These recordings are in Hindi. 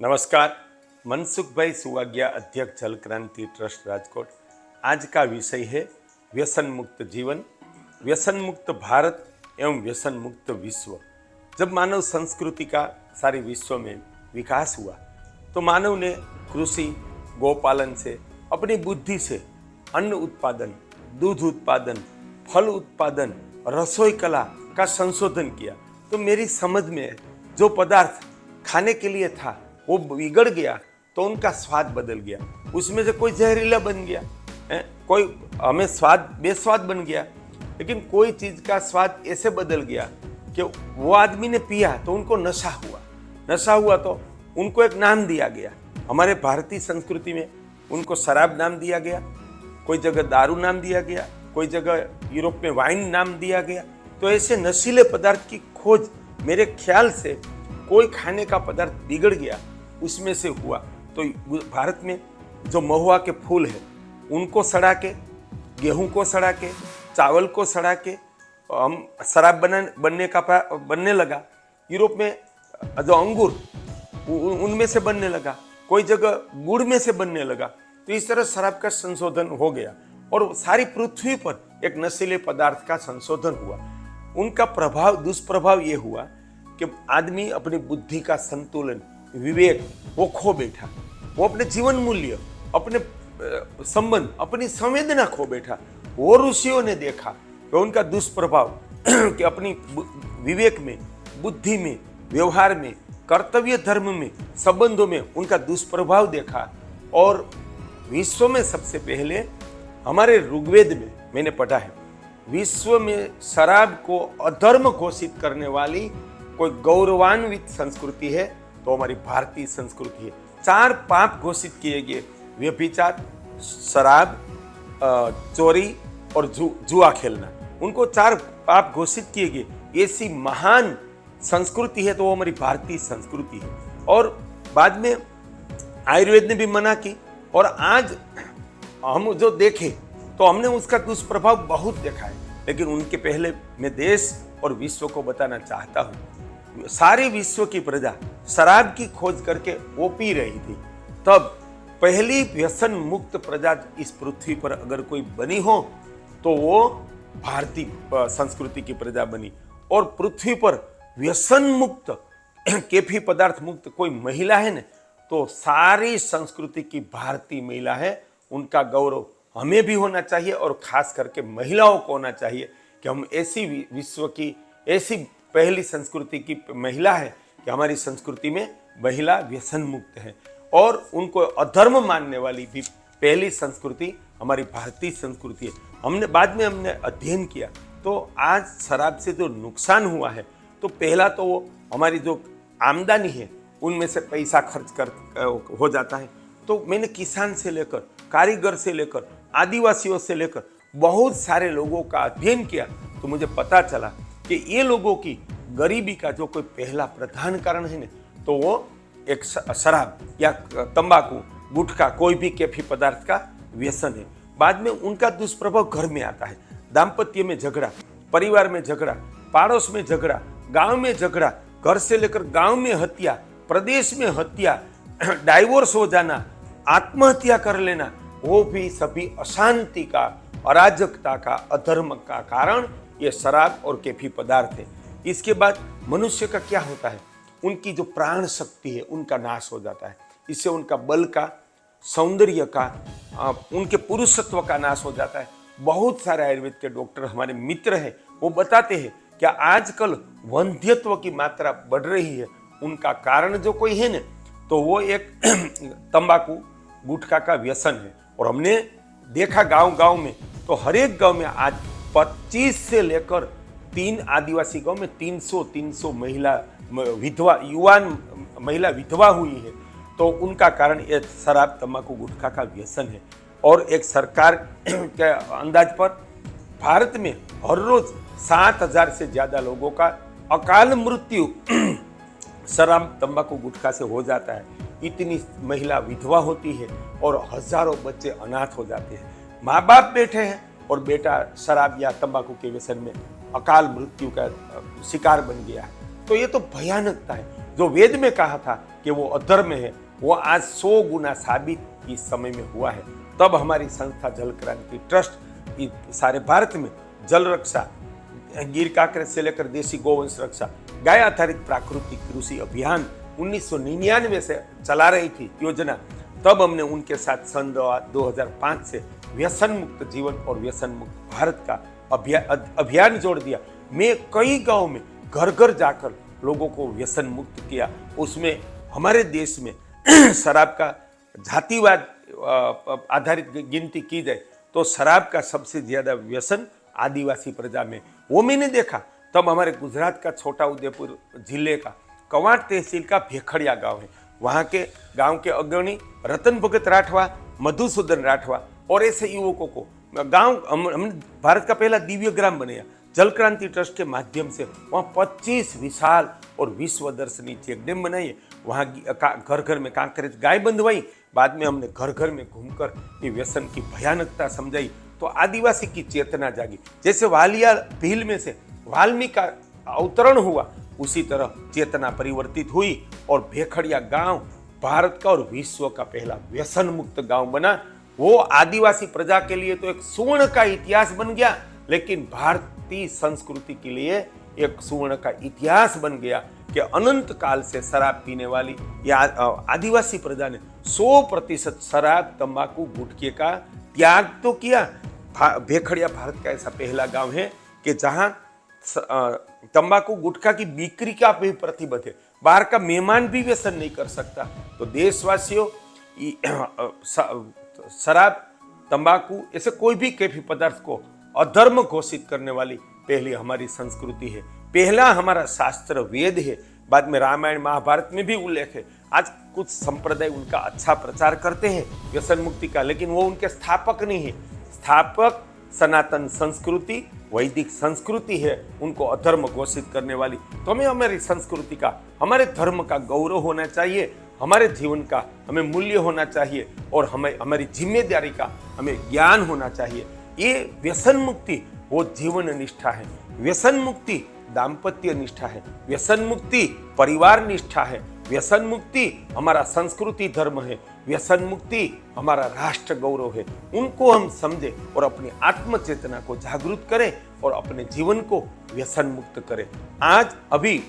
नमस्कार। मनसुखभाई सुवाग्या, अध्यक्ष जल क्रांति ट्रस्ट राजकोट। आज का विषय है व्यसन मुक्त जीवन, व्यसन मुक्त भारत एवं व्यसन मुक्त विश्व। जब मानव संस्कृति का सारे विश्व में विकास हुआ तो मानव ने कृषि, गोपालन से, अपनी बुद्धि से अन्न उत्पादन, दूध उत्पादन, फल उत्पादन, रसोई कला का संशोधन किया। तो मेरी समझ में जो पदार्थ खाने के लिए था वो बिगड़ गया तो उनका स्वाद बदल गया, उसमें से कोई जहरीला बन गया है, कोई हमें स्वाद बेस्वाद बन गया। लेकिन कोई चीज का स्वाद ऐसे बदल गया कि वो आदमी ने पिया तो उनको नशा हुआ तो उनको एक नाम दिया गया। हमारे भारतीय संस्कृति में उनको शराब नाम दिया गया, कोई जगह दारू नाम दिया गया, कोई जगह यूरोप में वाइन नाम दिया गया। तो ऐसे नशीले पदार्थ की खोज मेरे ख्याल से कोई खाने का पदार्थ बिगड़ गया उसमें से हुआ। तो भारत में जो महुआ के फूल है उनको सड़ा के, गेहूं को सड़ा के, चावल को सड़ा के हम शराब बनने लगा। यूरोप में जो अंगूर उनमें से बनने लगा, कोई जगह गुड़ में से बनने लगा। तो इस तरह शराब का संशोधन हो गया और सारी पृथ्वी पर एक नशीले पदार्थ का संशोधन हुआ। उनका दुष्प्रभाव ये हुआ कि आदमी अपनी बुद्धि का संतुलन, विवेक वो खो बैठा। वो अपने जीवन मूल्य, अपने संबंध, अपनी संवेदना खो बैठा। वो ऋषियों ने देखा कि उनका दुष्प्रभाव कि अपनी विवेक में, बुद्धि में, व्यवहार में, कर्तव्य धर्म में, संबंधों में उनका दुष्प्रभाव देखा। और विश्व में सबसे पहले हमारे ऋग्वेद में मैंने पढ़ा है, विश्व में शराब को अधर्म घोषित करने वाली कोई गौरवान्वित संस्कृति है तो हमारी भारतीय संस्कृति है। 4 पाप घोषित किए गए, व्यभिचार, शराब, चोरी और जुआ खेलना, उनको 4 पाप घोषित किए गए। ऐसी महान संस्कृति है तो वो हमारी भारतीय संस्कृति है। और बाद में आयुर्वेद ने भी मना की। और आज हम जो देखे तो हमने उसका दुष्प्रभाव बहुत देखा है। लेकिन उनके पहले मैं देश और विश्व को बताना चाहता हूँ, सारे विश्व की प्रजा शराब की खोज करके वो पी रही थी। तब पहली व्यसन मुक्त प्रजा इस पृथ्वी पर अगर कोई बनी हो तो वो भारतीय संस्कृति की प्रजा बनी। और पृथ्वी पर व्यसन मुक्त, कैफी पदार्थ मुक्त कोई महिला है न, तो सारी संस्कृति की भारतीय महिला है। उनका गौरव हमें भी होना चाहिए और खास करके महिलाओं को होना चाहिए कि हम ऐसी विश्व की ऐसी पहली संस्कृति की महिला है कि हमारी संस्कृति में महिला व्यसन मुक्त है। और उनको अधर्म मानने वाली भी पहली संस्कृति हमारी भारतीय संस्कृति है। हमने अध्ययन किया तो आज शराब से जो नुकसान हुआ है, तो पहला तो वो हमारी जो आमदनी है उनमें से पैसा खर्च कर हो जाता है। तो मैंने किसान से लेकर, कारीगर से लेकर, आदिवासियों से लेकर बहुत सारे लोगों का अध्ययन किया तो मुझे पता चला कि ये लोगों की गरीबी का जो कोई पहला प्रधान कारण है ना, तो वो एक शराब या तंबाकू, गुटखा, कोई भी कैफी पदार्थ का व्यसन है। बाद में उनका दुष्प्रभाव घर में आता है। दाम्पत्य में झगड़ा, परिवार में झगड़ा, पड़ोस में झगड़ा, गांव में झगड़ा, घर से लेकर गांव में हत्या, प्रदेश में हत्या, डाइवोर्स हो जाना, आत्महत्या कर लेना, वो भी सभी अशांति का, अराजकता का, अधर्म का कारण ये शराब और कैफी पदार्थ है। इसके बाद मनुष्य का क्या होता है, उनकी जो प्राण शक्ति है उनका नाश हो जाता है। इससे उनका बल का, सौंदर्य का, उनके पुरुषत्व का नाश हो जाता है। बहुत सारे आयुर्वेद के डॉक्टर हमारे मित्र हैं, वो बताते हैं कि आजकल वंध्यत्व की मात्रा बढ़ रही है। उनका कारण जो कोई है ना, तो वो एक तंबाकू, गुटखा का व्यसन है। और हमने देखा गांव में, तो हर एक गांव में आज 25 से लेकर 3 आदिवासी गांव में 300 महिला विधवा, युवान महिला विधवा हुई है। तो उनका कारण ये शराब, तंबाकू, गुटखा का व्यसन है। और एक सरकार के अंदाज पर भारत में हर रोज 7,000 से ज्यादा लोगों का अकाल मृत्यु शराब, तंबाकू, गुटखा से हो जाता है। इतनी महिला विधवा होती है और हजारों बच्चे अनाथ हो जाते हैं। माँ बाप बैठे हैं और बेटा शराब या तंबाकू के व्यसन में अकाल मृत्यु का शिकार बन गया है। तो ये तो भयानकता है। जो वेद में कहा था कि वो अधर्म है, वो आज 100 गुना साबित इस समय में हुआ है। तब हमारी संस्था जल क्रांति ट्रस्ट सारे भारत में जल रक्षा, गिर कांकरेज से लेकर देशी गोवंश रक्षा, गाय आधारित प्राकृतिक कृषि अभियान 1999 से चला रही थी योजना। तब हमने उनके साथ सन 2005 से व्यसन मुक्त जीवन और व्यसन मुक्त भारत का अभियान जोड़ दिया। मैं कई गांव में घर घर जाकर लोगों को व्यसन मुक्त किया। उसमें हमारे देश में शराब का जातिवाद आधारित गिनती की जाए तो शराब का सबसे ज्यादा व्यसन आदिवासी प्रजा में, वो मैंने देखा। तब हमारे गुजरात का छोटा उदेपुर जिले का कवाड़ तहसील का भेखड़िया गांव है। वहाँ के गांव के अग्रणी रतन भगत राठवा, मधुसूदन राठवा और ऐसे युवकों को गांव हमने भारत का पहला दिव्य ग्राम बनाया। जल क्रांति ट्रस्ट के माध्यम से वहाँ 25 विशाल और विश्व दर्शनी चेक डैम बनाइए। वहाँ घर घर में कांकरेज गाय बंधवाई। बाद में हमने घर घर में घूमकर ये व्यसन की भयानकता समझाई तो आदिवासी की चेतना जागी। जैसे वालिया भील में से वाल्मीकि का अवतरण हुआ, उसी तरह चेतना परिवर्तित हुई और भेखड़िया गांव भारत का और विश्व का पहला व्यसन मुक्त गांव बना। वो आदिवासी प्रजा के लिए तो एक सुवर्ण का इतिहास बन गया, लेकिन भारतीय संस्कृति के लिए एक सुवर्ण का इतिहास बन गया कि अनंत काल से शराब पीने वाली या आदिवासी प्रजा ने 100% शराब, तंबाकू, गुटखे का त्याग तो किया। भेखड़िया भारत का ऐसा पहला गांव है कि जहां तंबाकू गुटखा की बिक्री का भी प्रतिबंध है। बाहर का मेहमान भी व्यसन नहीं कर सकता। तो देशवासियों, शराब, तंबाकू ऐसे कोई भी कैफी पदार्थ को अधर्म घोषित करने वाली पहली हमारी संस्कृति है, पहला हमारा शास्त्र वेद है। बाद में रामायण महाभारत में भी उल्लेख है। आज कुछ संप्रदाय उनका अच्छा प्रचार करते हैं व्यसन मुक्ति का, लेकिन वो उनके स्थापक नहीं है। स्थापक सनातन संस्कृति, वैदिक संस्कृति है, उनको अधर्म घोषित करने वाली। तो हमें हमारी संस्कृति का, हमारे धर्म का गौरव होना चाहिए, हमारे जीवन का हमें मूल्य होना चाहिए और हमें हमारी जिम्मेदारी का हमें ज्ञान होना चाहिए। ये व्यसन मुक्ति वो जीवन निष्ठा है, व्यसन मुक्ति दाम्पत्य निष्ठा है, व्यसन मुक्ति परिवार निष्ठा है, व्यसन मुक्ति हमारा संस्कृति धर्म है, व्यसन मुक्ति हमारा राष्ट्र गौरव है। उनको हम समझें और अपनी आत्म चेतना को जागृत करें और अपने जीवन को व्यसन मुक्त करें। आज अभी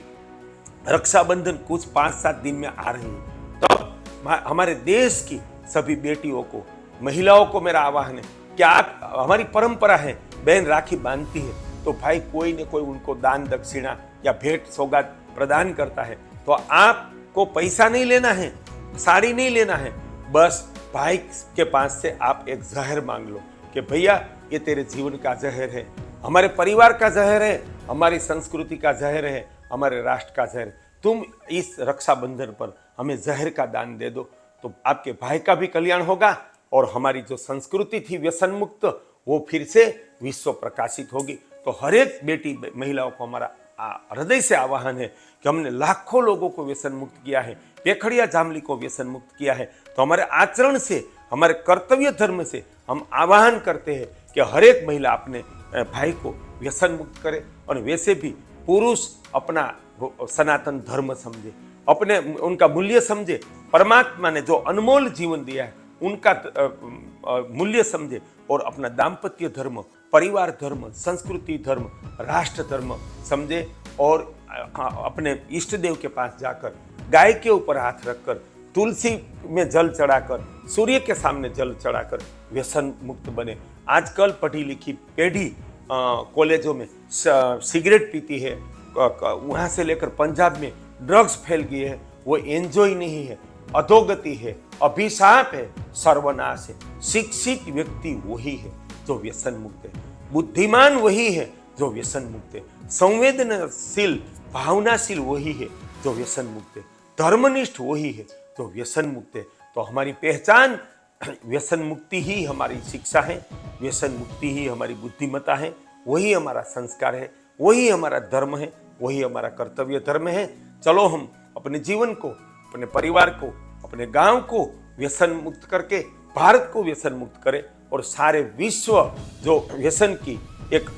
रक्षाबंधन कुछ 5-7 दिन में आ रही है, तो हमारे देश की सभी बेटियों को, महिलाओं को मेरा आह्वान है कि आप, हमारी परंपरा है, बहन राखी बांधती है तो भाई कोई न कोई उनको दान दक्षिणा या भेंट सौगात प्रदान करता है। तो आपको पैसा नहीं लेना है, साड़ी नहीं लेना है, बस भाई के पास से आप एक जहर मांग लो कि भैया ये तेरे जीवन का जहर है, हमारे परिवार का जहर है, हमारी संस्कृति का जहर है, हमारे राष्ट्र का जहर है। तुम इस रक्षाबंधन पर हमें जहर का दान दे दो, तो आपके भाई का भी कल्याण होगा और हमारी जो संस्कृति थी व्यसन मुक्त वो फिर से विश्व प्रकाशित होगी। तो हर एक बेटी महिलाओं को हमारा हृदय से आह्वान है कि हमने लाखों लोगों को व्यसन मुक्त किया है, भेखड़िया जामली को व्यसन मुक्त किया है। तो हमारे आचरण से, हमारे कर्तव्य धर्म से हम आह्वान करते हैं कि हर एक महिला अपने भाई को व्यसन मुक्त करे और वैसे भी पुरुष अपना सनातन धर्म समझे, अपने उनका मूल्य समझे, परमात्मा ने जो अनमोल जीवन दिया है उनका मूल्य समझे और अपना दाम्पत्य धर्म, परिवार धर्म, संस्कृति धर्म, राष्ट्र धर्म समझे और अपने इष्ट देव के पास जाकर गाय के ऊपर हाथ रखकर, तुलसी में जल चढ़ाकर, सूर्य के सामने जल चढ़ाकर व्यसन मुक्त बने। आजकल पढ़ी लिखी पीढ़ी कॉलेजों में सिगरेट पीती है, वहाँ से लेकर पंजाब में ड्रग्स फैल गई है। वो एंजॉय नहीं है, अधोगति है, अभिशाप है, सर्वनाश है। शिक्षित व्यक्ति वही है जो व्यसन मुक्त है, बुद्धिमान वही है जो व्यसन मुक्त है, संवेदनशील भावनाशील वही है जो व्यसन मुक्त है, धर्मनिष्ठ वही है जो व्यसन मुक्त है। तो हमारी पहचान व्यसन मुक्ति ही हमारी शिक्षा है, व्यसन मुक्ति ही हमारी बुद्धिमत्ता है, वही हमारा संस्कार है, वही हमारा धर्म है, वही हमारा कर्तव्य धर्म है। चलो हम अपने जीवन को, अपने परिवार को, अपने गांव को व्यसन मुक्त करके भारत को व्यसन मुक्त करें और सारे विश्व जो व्यसन की एक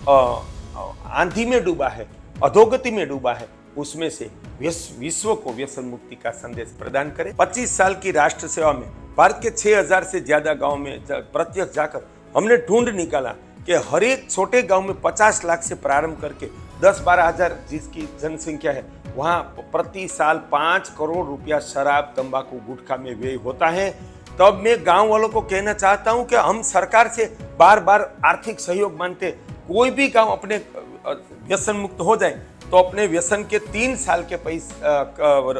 आंधी में डूबा है, अधोगति में डूबा है, उसमें से विश्व को व्यसन मुक्ति का संदेश प्रदान करें। 25 साल की राष्ट्र सेवा में भारत के 6000 से ज्यादा गांव में प्रत्यक्ष जाकर हमने ढूंढ निकाला कि हर एक छोटे गांव में 50 लाख से प्रारंभ करके 10-12 हजार जिसकी जनसंख्या है, वहां प्रति साल 5 करोड़ रुपया शराब, तंबाकू, गुटखा में व्यय होता है। तब मैं गांव वालों को कहना चाहता हूं कि हम सरकार से बार बार आर्थिक सहयोग मांगते, कोई भी गांव अपने व्यसन मुक्त हो जाए तो अपने व्यसन के 3 साल के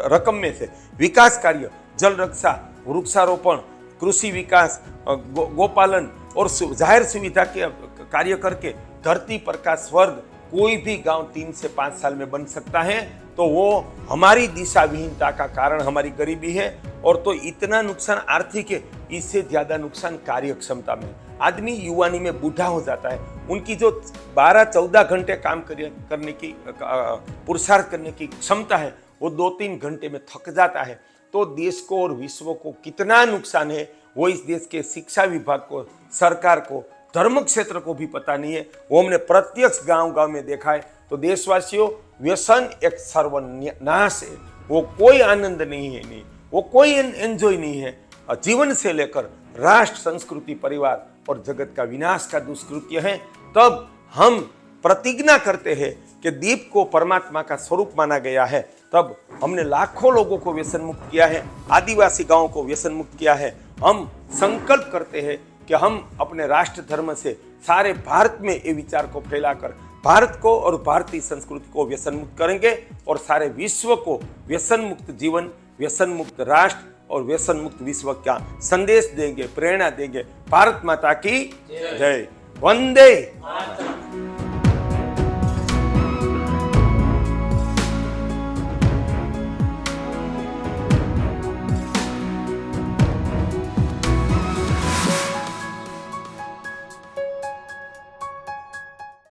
रकम में से विकास कार्य, जल रक्षा, वृक्षारोपण, कृषि विकास, गोपालन और जाहिर सुविधा के कार्य करके धरती पर का स्वर्ग कोई भी गांव 3 से 5 साल में बन सकता है। तो वो हमारी दिशा विहीनता का कारण हमारी गरीबी है, और तो इतना नुकसान आर्थिक है, इससे ज्यादा नुकसान कार्य क्षमता में। आदमी युवानी में बूढ़ा हो जाता है, उनकी जो 12-14 घंटे काम करने की पुरुषार्थ करने की क्षमता है वो 2-3 घंटे में थक जाता है। तो देश को और विश्व को कितना नुकसान है वो इस देश के शिक्षा विभाग को, सरकार को, धर्म क्षेत्र को भी पता नहीं है। वो हमने प्रत्यक्ष गांव गांव में देखा है। तो देशवासियों, व्यसन एक सर्वनाश है, वो कोई आनंद नहीं है, नहीं वो कोई एंजॉय नहीं है। जीवन से लेकर राष्ट्र, संस्कृति, परिवार और जगत का विनाश का दुष्कृत्य है। तब हम प्रतिज्ञा करते हैं कि दीप को परमात्मा का स्वरूप माना गया है। तब हमने लाखों लोगों को व्यसन मुक्त किया है, आदिवासी गांवों को व्यसन मुक्त किया है। हम संकल्प करते हैं कि हम अपने राष्ट्र धर्म से सारे भारत में ये विचार को फैलाकर भारत को और भारतीय संस्कृति को व्यसन मुक्त करेंगे, और सारे विश्व को व्यसन मुक्त जीवन, व्यसन मुक्त राष्ट्र और व्यसन मुक्त विश्व का संदेश देंगे, प्रेरणा देंगे। भारत माता की जय। वंदे